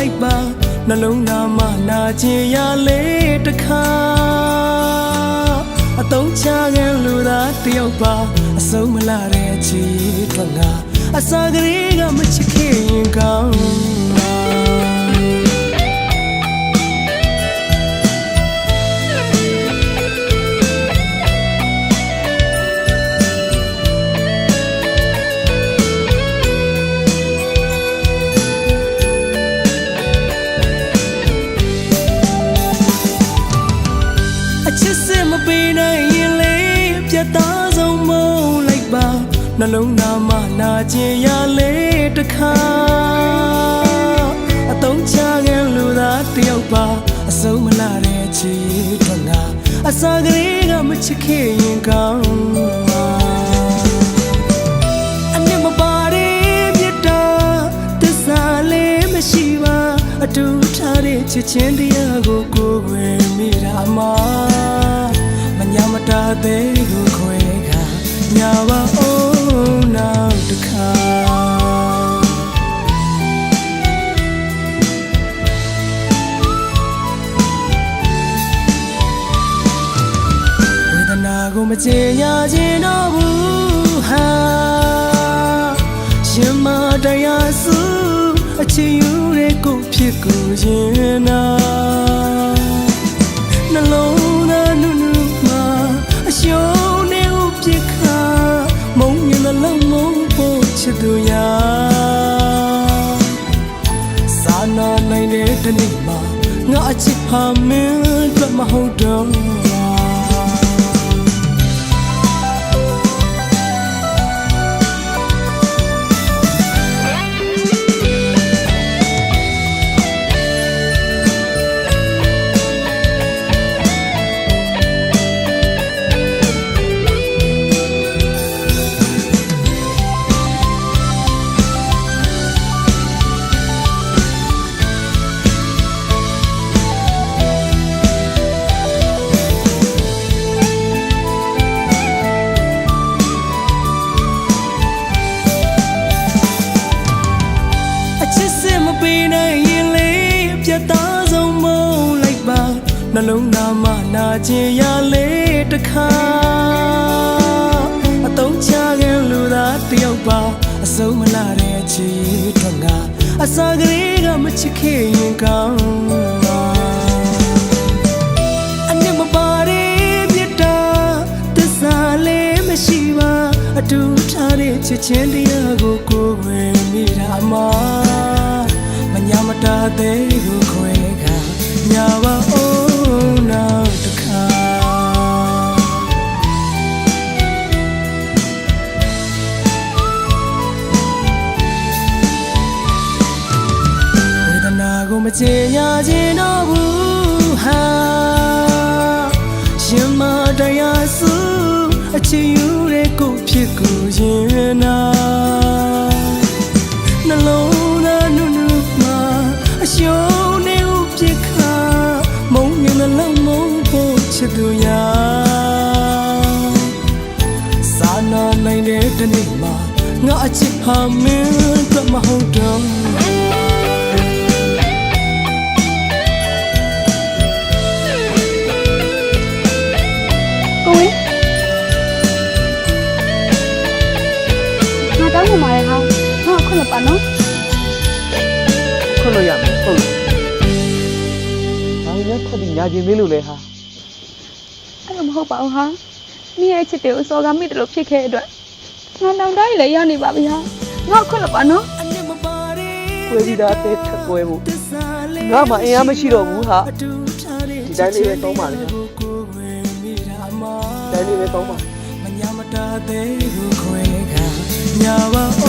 လိုက်ပါနှလုံးသားမှာနာကျင်ရလေတခါအတုံးချခံလူသားတယောက်ပါအဆုံးမလာတဲ့ချီထွက်ငါအစာကလေးကမချစ်ခင်ရင်ကောင်းနှလုံးသားမှာနာကျင်ရလေတခါအတုံးချခံလူသားတယောက်ပါအဆုံးမလာတဲ့ချီထွက်ငါအစာကလေးကမချစ်ခင်ရင်ကောင်းအမြတ်မပါတဲ့မြတ်တာသစ္စာလေးမရှိပါအတူထားတဲ့ချစ်ချင်းတရားကိုကိုယ်ွယ်မိတာမှာမညာမတာသေးကိုခွဲခါညာပါအောင်နောက်တစ်ခါဝေဒနာကိုမကြေညာခြင်းတော့ဘူးဟာရှင်မတရားစုအချစ်ယူတဲ့ကိုဖြစ်ကိုရင်နာနှလုံးသားနုနုမှာအရှုံးနေဥပြစ်ခါမုံမြင်the long mong po chidu ya sana nain de tani ma nga achit ha min twa ma hou dongနှလုံးသားမှာနာကျင်ရလေတခါအတုံးချခံလူသားတယောက်ပါအဆုံးမလာတဲ့ချီထွက်ငါအစာကလေးကမချစ်ခင်ရင်ကောင်းအမြတ်မပါတဲ့မြတ်တာသစ္စာလေးမရှိပါအတူထားတဲ့ချစ်ချင်းတရားကိုကိုယ်ွယ်မိတာမှာမညာမတာသေးကိုခွဲခါညာပါအောင်နောက်တစ်ခါဝေဒနာကိုမကြေညာခြင်းတော့ဘူးဟာရှင်မတရားစုအချစ်ယူတဲ့ကိုဖြစ်ကိုရင်နာနှလုံးသားနုနုမှာအရှုံးနေဥပြစ်ခါမုံမြင်the long mong po chidu ya sana nain de tani ma nga achit ha min twa ma hou dongကိုငါတောင်းပန်ပါတယ်ဟာငါခွင့်လို့ပါနော်ခွင့်လို့ရမယ်ဟုတ်လားဘာလို့ထပ်ပြီးညာကျင်သေးလို့လဲဟာအဲ့လိုမဟုတ်ပါဘူးဟာမိရဲ့ချစ်တွေကိုစော်ကားမိတယ်လို့ဖြစ်ခဲ့တဲ့အတွက်ငါတောင်းတလည်းရနေပါပြီဟာငါခွင့်လို့ပါနော်ကွဲပြီးသားတဲ့ထက်ကွဲဖို့ငါမှအင်အားမရှိတော့ဘူးဟာဒီတိုင်းလေးပဲတောင်းပါလေဒီတိုင်းလေးပဲတောင်းပါမညာမတာသေးကိုခွဲခါညာပါ